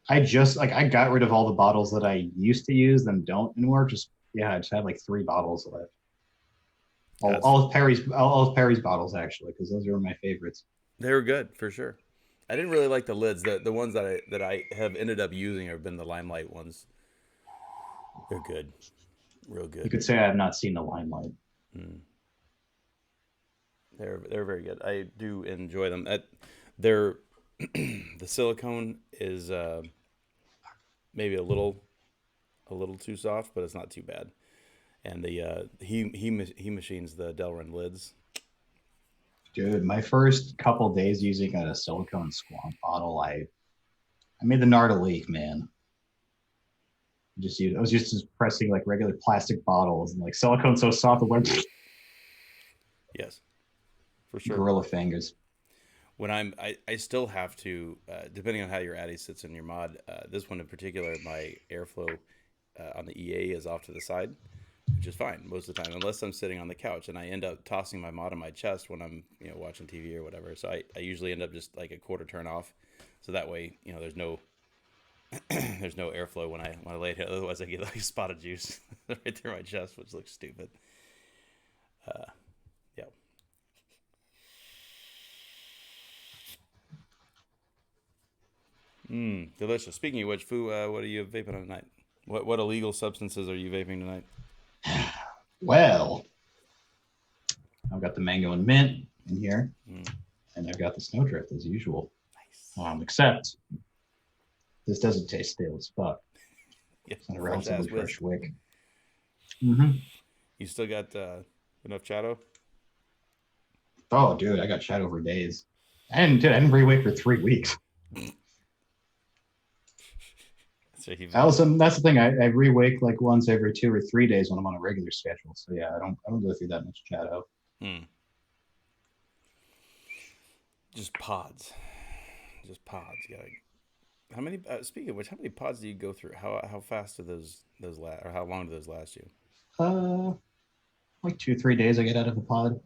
I got rid of all the bottles that I used to use, then don't anymore. I just have like 3 bottles left. All of Perry's bottles actually, because those are my favorites. They were good for sure. I didn't really like the lids. The ones that I have ended up using have been the Limelight ones. They're good, real good. You could say I have not seen the Limelight. They're very good. I do enjoy them. The silicone is maybe a little too soft, but it's not too bad. And the he machines the Delrin lids. Dude, my first couple days using a silicone squonk bottle, I made the Narda leak, man. I was used to pressing like regular plastic bottles, and like silicone's so soft it went. Yes, for sure. Gorilla fingers. When I still have to, depending on how your Addy sits in your mod, this one in particular, my airflow on the EA is off to the side, which is fine most of the time, unless I'm sitting on the couch, and I end up tossing my mod on my chest when I'm watching TV or whatever. So I usually end up just like a quarter turn off, so that way there's no there's no airflow when I lay it. Otherwise, I get like a spot of juice right through my chest, which looks stupid. Yeah. Delicious. Speaking of which, Fu, what are you vaping on tonight? What illegal substances are you vaping tonight? Well, I've got the mango and mint in here, and I've got the snowdrift as usual. Nice. Except this doesn't taste stale as fuck. Yeah, it's not a relatively fresh wick. You still got enough Chato? Oh, dude, I got Chato for days. I didn't re-wake for 3 weeks. That's the thing. I re-wake like once every 2 or 3 days when I'm on a regular schedule. So yeah, I don't go through that much shadow. Just pods. Just pods. You gotta. How many? Speaking of which, how many pods do you go through? How fast do those last, or how long do those last you? Like 2 3 days I get out of a pod.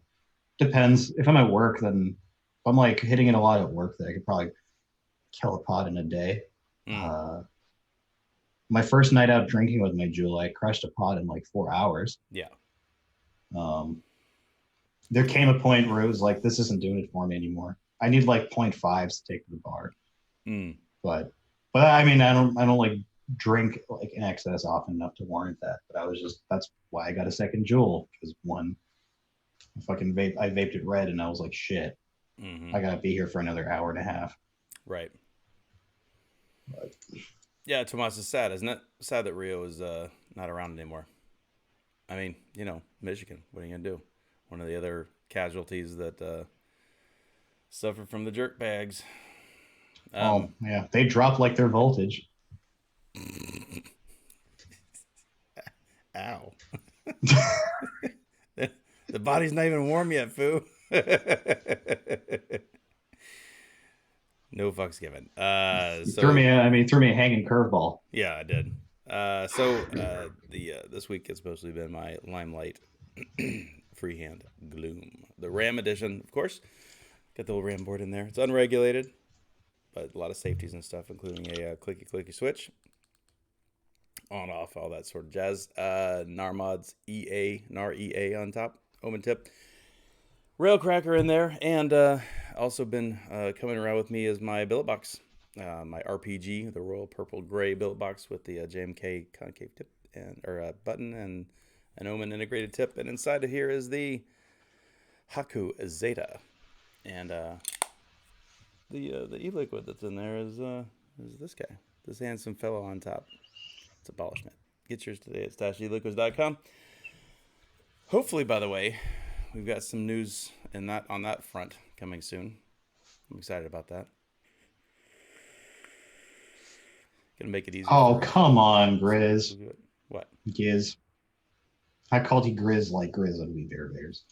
Depends. If I'm at work, then if I'm like hitting it a lot at work, then I could probably kill a pod in a day. My first night out drinking with my Jewel, I crushed a pod in like 4 hours. Yeah. There came a point where it was like, this isn't doing it for me anymore. I need like 0.5s to take to the bar. But I mean, I don't like drink like in excess often enough to warrant that. But that's why I got a second Jewel, because one, I vaped it red and I was like, shit, I gotta be here for another hour and a half. Right. But, yeah, Tomas, it's sad, isn't it? Sad that Rio is not around anymore. I mean, Michigan. What are you gonna do? One of the other casualties that suffered from the jerk bags. Yeah, they dropped like their voltage. Ow. The body's not even warm yet, foo. No fucks given. Threw me a hanging curveball. Yeah, I did. This week has mostly been my Limelight freehand gloom, the RAM edition, of course. Got the old RAM board in there. It's unregulated, but a lot of safeties and stuff, including a clicky switch, on off, all that sort of jazz. Narmod's NAR EA on top, Omen tip. Rail cracker in there, and also been coming around with me is my billet box, my RPG, the Royal Purple Gray billet box with the JMK concave tip or button and an Omen integrated tip, and inside of here is the Haku Zeta, and the e-liquid that's in there is this guy, this handsome fellow on top. It's a polishment. Get yours today at stasheliquids.com. Hopefully, by the way, we've got some news on that front coming soon. I'm excited about that. Gonna make it easier. Oh, come on, Grizz. What? Giz. I called you Grizz like Grizz on We Bear Bears.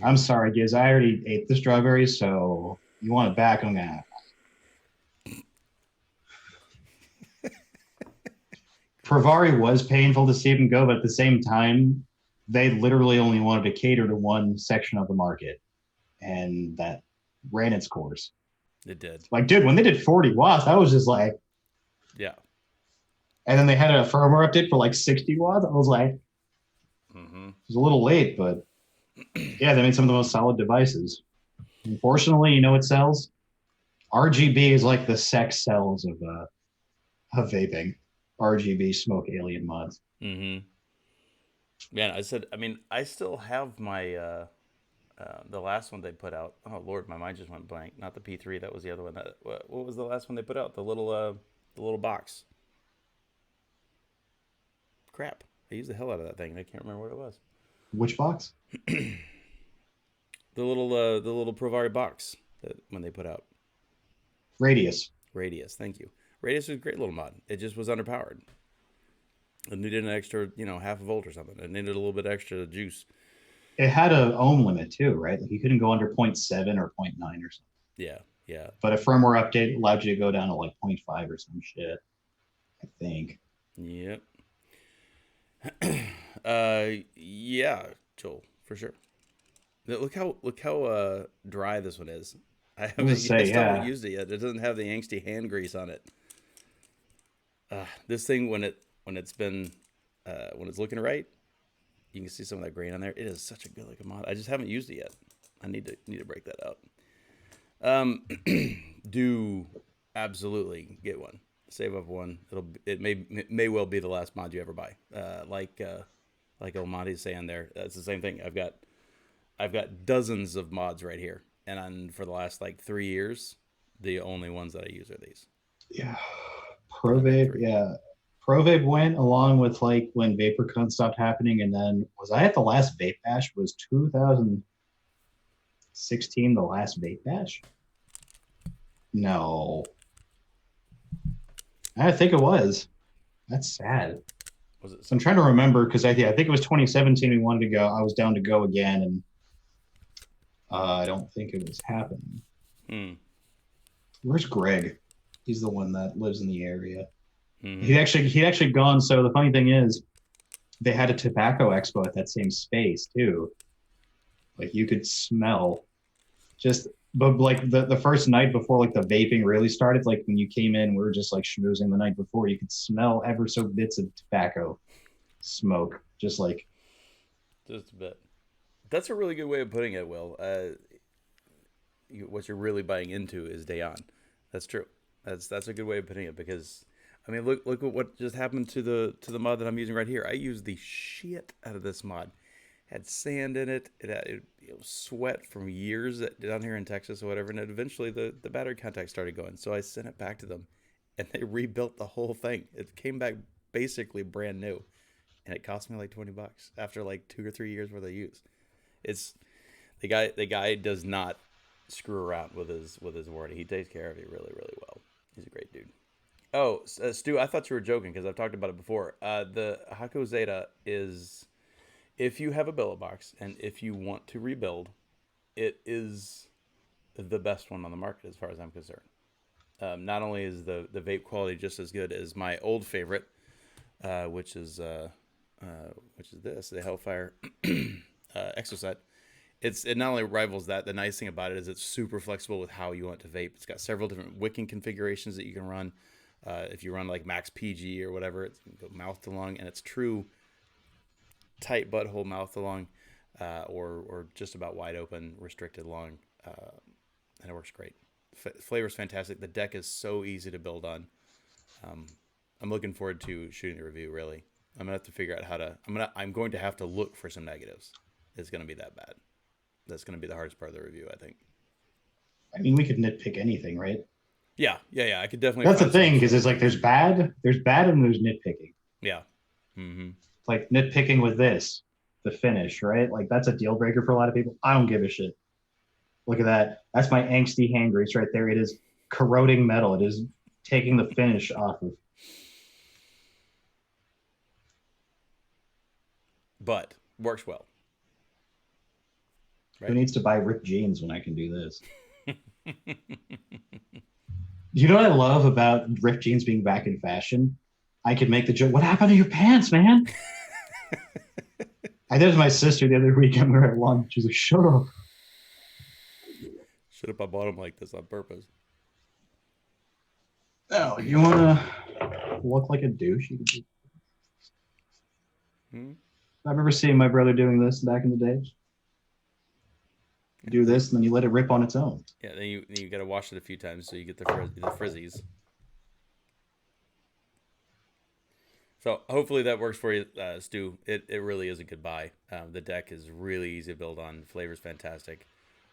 I'm sorry, Giz. I already ate the strawberries, so you want it back? I'm gonna. Pravari was painful to see him go, but at the same time, they literally only wanted to cater to one section of the market, and that ran its course. It did. Like, dude, when they did 40 watts, I was just like, yeah. And then they had a firmware update for like 60 watts. I was like, it was a little late, but yeah, they made some of the most solid devices. Unfortunately, you know what sells? RGB is like the sex cells of vaping. RGB smoke alien mods. Man, I still have my the last one they put out. Oh Lord, my mind just went blank. Not the P3, that was the other one. What was the last one they put out? The little box. Crap, I used the hell out of that thing. I can't remember what it was. Which box? The little Provari box that when they put out. Radius, thank you. Radius was a great little mod. It just was underpowered. It needed an extra, half a volt or something. It needed a little bit extra juice. It had an ohm limit too, right? Like you couldn't go under 0.7 or 0.9 or something. Yeah. But a firmware update allowed you to go down to like 0.5 or some shit, I think. Yep. Yeah, Joel, for sure. Look how dry this one is. I still haven't used it yet. It doesn't have the Angsty hand grease on it. This thing when it's looking right, you can see some of that grain on there. It is such a good looking mod. I just haven't used it yet. I need to break that out. Do absolutely get one. Save up one. It may well be the last mod you ever buy. Like old Monty's saying there. That's the same thing. I've got dozens of mods right here, and for the last 3 years, the only ones that I use are these. Yeah. ProVape, yeah. ProVape went along with when VaporCon stopped happening, and then was I at the last Vape Bash? Was 2000 16, the last vape batch? No. I think it was. That's sad. Was it? So I'm trying to remember because I think it was 2017 we wanted to go. I was down to go again, and I don't think it was happening. Where's Greg? He's the one that lives in the area. He'd actually gone. So the funny thing is, they had a tobacco expo at that same space too. Like you could smell but like the first night before like the vaping really started, like when you came in, we were just like schmoozing the night before. You could smell ever so bits of tobacco smoke, just a bit. That's a really good way of putting it, Will. What you're really buying into is day on. That's true. That's a good way of putting it because, I mean, look at what just happened to the mod that I'm using right here. I used the shit out of this mod. Had sand in it. It was sweat from years down here in Texas or whatever, and eventually the battery contact started going. So I sent it back to them, and they rebuilt the whole thing. It came back basically brand new, and it cost me like $20 after like 2 or 3 years worth of use. It's the guy does not screw around with his warranty. He takes care of you really, really well. He's a great dude. Oh, Stu, I thought you were joking because I've talked about it before. The Hako Zeta is, if you have a billet box and if you want to rebuild, it is the best one on the market as far as I'm concerned. Not only is the vape quality just as good as my old favorite, which is this, the Hellfire Exoset. It not only rivals that, the nice thing about it is it's super flexible with how you want to vape. It's got several different wicking configurations that you can run. If you run like max PG or whatever, it's mouth to lung, and it's true tight butthole mouth to lung, or just about wide open restricted lung, and it works great. Flavor's fantastic. The deck is so easy to build on. I'm looking forward to shooting the review. Really, I'm gonna have to figure out how to. I'm going to have to look for some negatives. It's gonna be that bad. That's gonna be the hardest part of the review, I think. I mean, we could nitpick anything, right? Yeah. I could definitely. That's the thing, because it's like there's bad, and there's nitpicking. Yeah. Mm-hmm. Like nitpicking with this, the finish, right? Like that's a deal breaker for a lot of people. I don't give a shit. Look at that. That's my angsty hand grease right there. It is corroding metal. It is taking the finish off of. But works well. Right? Who needs to buy ripped jeans when I can do this? You know what I love about ripped jeans being back in fashion? I could make the joke, what happened to your pants, man? I did it with my sister the other weekend. We were at lunch. She's like, shut up. Shut up, I bought them like this on purpose. Oh, you want to look like a douche? I remember seeing my brother doing this back in the days. You do this, and then you let it rip on its own. Yeah, then you got to wash it a few times so you get the frizzies. So hopefully that works for you, Stu. It really is a good buy. The deck is really easy to build on. The flavor's fantastic,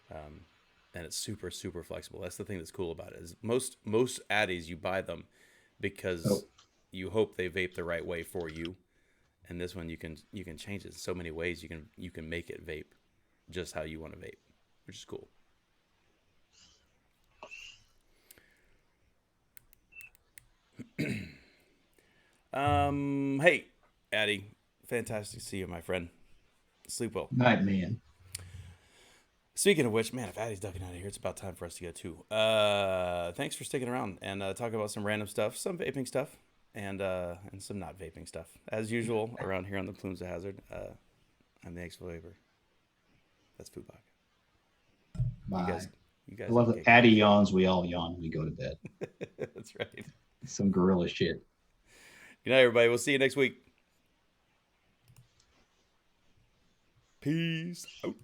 and it's super, super flexible. That's the thing that's cool about it. Is most addies you buy them because you hope they vape the right way for you, and this one you can change it so many ways. You can make it vape just how you want to vape, which is cool. Hey, Addy, fantastic to see you, my friend. Sleep well. Night, man. Speaking of which, man, if Addy's ducking out of here, it's about time for us to go too. Thanks for sticking around and talking about some random stuff, some vaping stuff, and some not vaping stuff, as usual around here on the Plumes of Hazard. I'm the Ex-Vapor. That's Fubak. Bye. You guys. I love that. Addy yawns. We all yawn. We go to bed. That's right. Some gorilla shit. Good night, everybody. We'll see you next week. Peace out.